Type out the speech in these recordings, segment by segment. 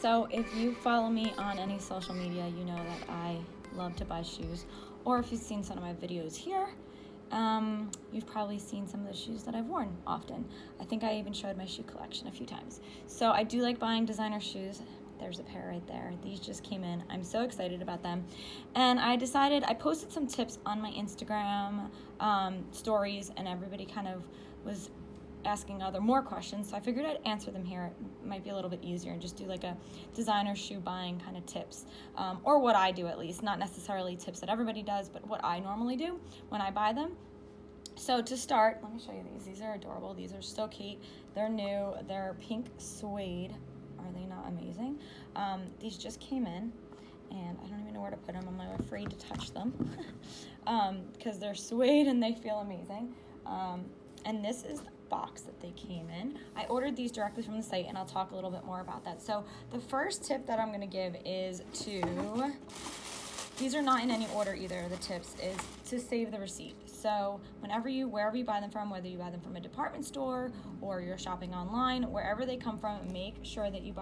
So if you follow me on any social media, you know that I love to buy shoes. Or if you've seen some of my videos here, you've probably seen some of the shoes that I've worn often. I think I even showed my shoe collection a few times. So I do like buying designer shoes. There's a pair right there. These just came in. I'm so excited about them. And I posted some tips on my Instagram stories, and everybody kind of was asking more questions, so I figured I'd answer them here. It might be a little bit easier and just do like a designer shoe buying kind of tips, or what I do at least, not necessarily tips that everybody does, but what I normally do when I buy them. So to start, let me show you these. These are adorable. These are so cute. They're new. They're pink suede. Are they not amazing? These just came in, and I don't even know where to put them. I'm afraid to touch them because they're suede and they feel amazing. And this is the box that they came in. I ordered these directly from the site, and I'll talk a little bit more about that. So the first tip that I'm going to give is these are not in any order either, the tips, is to save the receipt. So wherever you buy them from, whether you buy them from a department store or you're shopping online, wherever they come from, make sure that you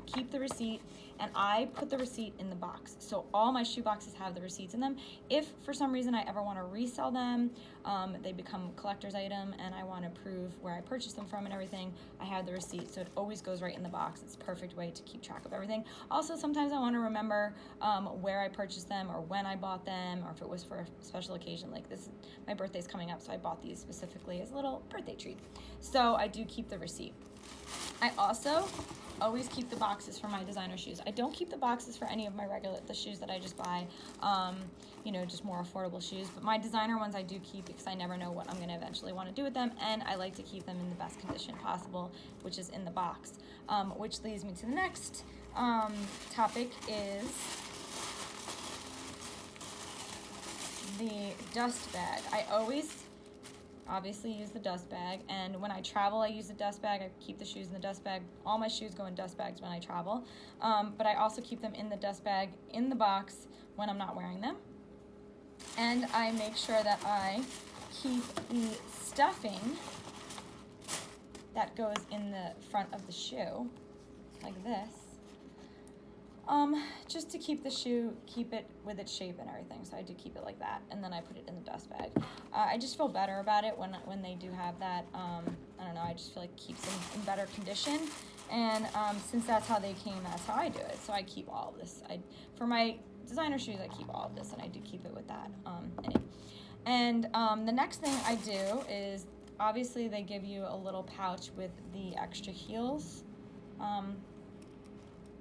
keep the receipt. And I put the receipt in the box. So all my shoe boxes have the receipts in them. If for some reason I ever want to resell them, they become a collector's item, and I want to prove where I purchased them from and everything, I have the receipt. So it always goes right in the box. It's a perfect way to keep track of everything. Also, sometimes I want to remember where I purchased them or when I bought them, or if it was for a special occasion like this. My birthday's coming up, so I bought these specifically as a little birthday treat. So I do keep the receipt. I also always keep the boxes for my designer shoes. I don't keep the boxes for any of my the shoes that I just buy, just more affordable shoes. But my designer ones I do keep because I never know what I'm going to eventually want to do with them, and I like to keep them in the best condition possible, which is in the box. Which leads me to the next topic is the dust bag. I always obviously use the dust bag, and when I travel I use the dust bag. I keep the shoes in the dust bag. All my shoes go in dust bags when I travel, but I also keep them in the dust bag in the box when I'm not wearing them. And I make sure that I keep the stuffing that goes in the front of the shoe like this, just to keep the shoe, keep it with its shape and everything. So I do keep it like that, and then I put it in the dust bag. I just feel better about it when they do have that. I don't know, I just feel like it keeps them in better condition. And since that's how they came, that's how I do it. So I keep all of this. For my designer shoes, I keep all of this, and I do keep it with that in it. And the next thing I do is, obviously they give you a little pouch with the extra heels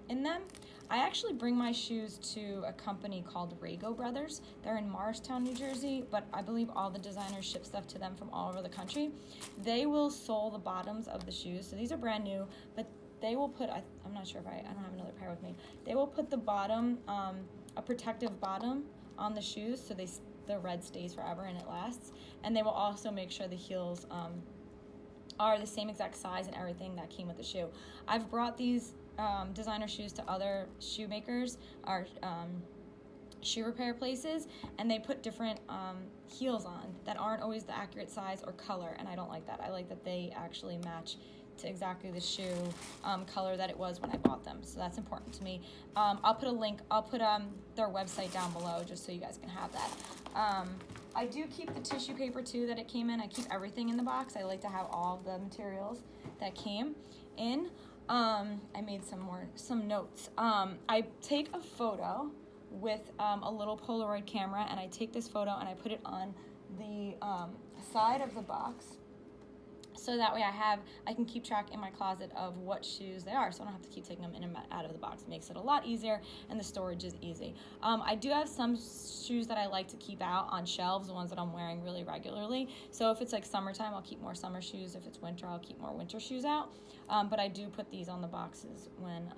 in them. I actually bring my shoes to a company called Rago Brothers. They're in Morristown, New Jersey, but I believe all the designers ship stuff to them from all over the country. They will sole the bottoms of the shoes. So these are brand new, but they will put, I'm not sure if I don't have another pair with me. They will put the bottom, a protective bottom on the shoes so the red stays forever and it lasts. And they will also make sure the heels are the same exact size and everything that came with the shoe. I've brought these designer shoes to other shoemakers or shoe repair places, and they put different heels on that aren't always the accurate size or color, and I don't like that. I like that they actually match to exactly the shoe color that it was when I bought them, so that's important to me. I'll put a link, I'll put their website down below just so you guys can have that. I do keep the tissue paper too that it came in. I keep everything in the box. I like to have all of the materials that came in. I made some notes. I take a photo with a little Polaroid camera, and I take this photo and I put it on the side of the box, so that way I can keep track in my closet of what shoes they are, so I don't have to keep taking them in and out of the box. It makes it a lot easier, and the storage is easy. I do have some shoes that I like to keep out on shelves, the ones that I'm wearing really regularly. So if it's like summertime, I'll keep more summer shoes. If it's winter, I'll keep more winter shoes out. But I do put these on the boxes when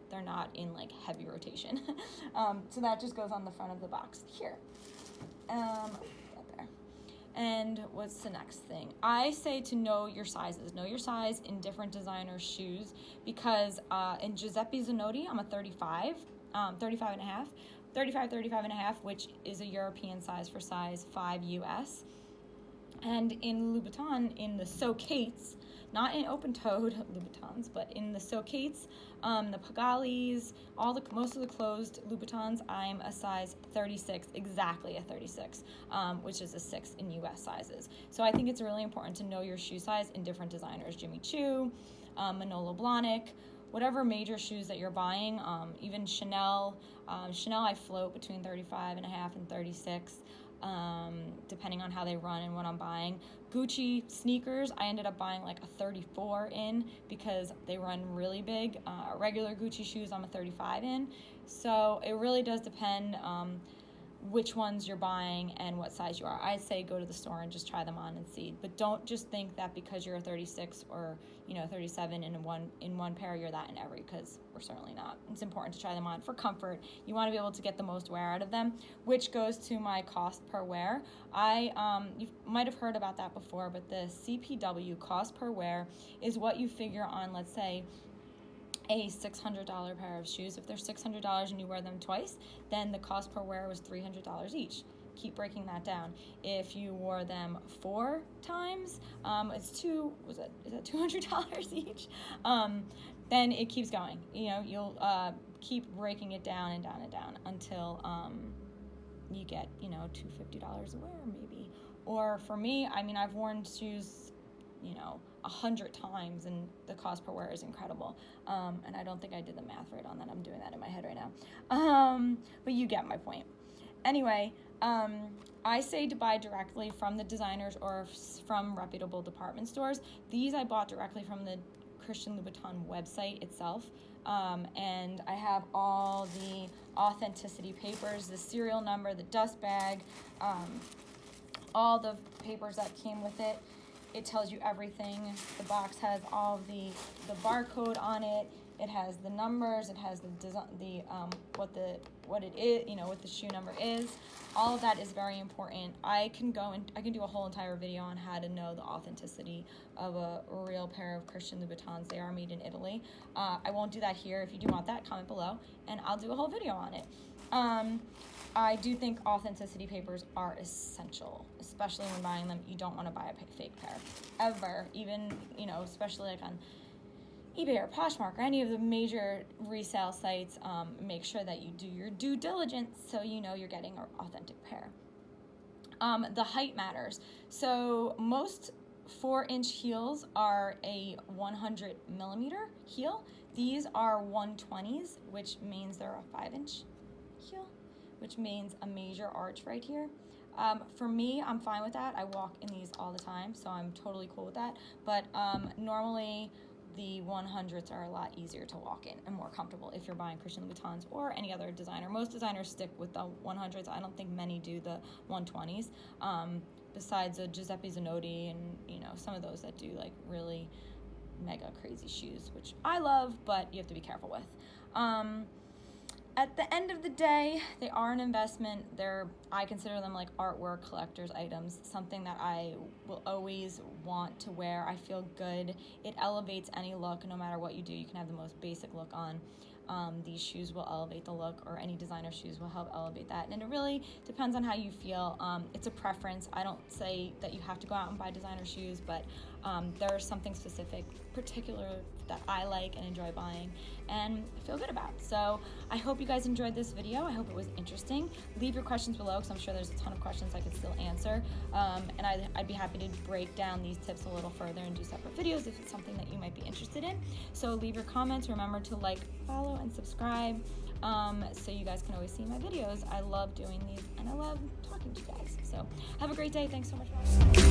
they're not in like heavy rotation. So that just goes on the front of the box here. And what's the next thing? I say to know your sizes. Know your size in different designer shoes, because in Giuseppe Zanotti, I'm a 35 and a half, which is a European size for size 5 US. And in Louboutin, in the So Kate's, not in open-toed Louboutins, but in the Socates, the Pagalis, most of the closed Louboutins, I'm a size 36, exactly a 36, which is a 6 in US sizes. So I think it's really important to know your shoe size in different designers, Jimmy Choo, Manolo Blahnik, whatever major shoes that you're buying, even Chanel. Chanel I float between 35 and a half and 36, depending on how they run and what I'm buying. Gucci sneakers, I ended up buying like a 34 in because they run really big. Regular Gucci shoes, I'm a 35 in. So it really does depend which ones you're buying and what size you are. I say go to the store and just try them on and see. But don't just think that because you're a 36 or 37 in one pair, you're that in every, because we're certainly not. It's important to try them on for comfort. You want to be able to get the most wear out of them, which goes to my cost per wear. You might have heard about that before, but the CPW, cost per wear, is what you figure on, let's say, a $600 pair of shoes. If they're $600 and you wear them twice, then the cost per wear was $300 each. Keep breaking that down. If you wore them 4 times, is that $200 each? Then it keeps going. You'll keep breaking it down and down and down until you get $250 a wear maybe. Or for me, I've worn shoes 100 times, and the cost per wear is incredible. And I don't think I did the math right on that. I'm doing that in my head right now. But you get my point. Anyway, I say to buy directly from the designers or from reputable department stores. These I bought directly from the Christian Louboutin website itself. And I have all the authenticity papers, the serial number, the dust bag, all the papers that came with it. It tells you everything. The box has all of the barcode on it. It has the numbers. It has what it is, what the shoe number is. All of that is very important. I can do a whole entire video on how to know the authenticity of a real pair of Christian Louboutins. They are made in Italy. I won't do that here. If you do want that, comment below, and I'll do a whole video on it. I do think authenticity papers are essential, especially when buying them. You don't want to buy a fake pair, ever. Even, especially like on eBay or Poshmark or any of the major resale sites. Make sure that you do your due diligence so you know you're getting an authentic pair. The height matters. So most 4-inch heels are a 100 millimeter heel. These are 120s, which means they're a 5-inch heel, which means a major arch right here. For me, I'm fine with that. I walk in these all the time, so I'm totally cool with that. But normally, the 100s are a lot easier to walk in and more comfortable if you're buying Christian Louboutins or any other designer. Most designers stick with the 100s. I don't think many do the 120s, besides Giuseppe Zanotti and some of those that do like really mega crazy shoes, which I love, but you have to be careful with. At the end of the day, they are an investment. I consider them like artwork, collector's items, something that I will always want to wear. I feel good. It elevates any look. No matter what you do, you can have the most basic look on. These shoes will elevate the look, or any designer shoes will help elevate that. And it really depends on how you feel. It's a preference. I don't say that you have to go out and buy designer shoes, but there's something specific, particular, that I like and enjoy buying and feel good about. So I hope you guys enjoyed this video. I hope it was interesting. Leave your questions below, because I'm sure there's a ton of questions I could still answer. And I'd be happy to break down these tips a little further and do separate videos if it's something that you might be interested in. So leave your comments. Remember to like, follow, and subscribe, so you guys can always see my videos. I love doing these and I love talking to you guys. So have a great day. Thanks so much for watching.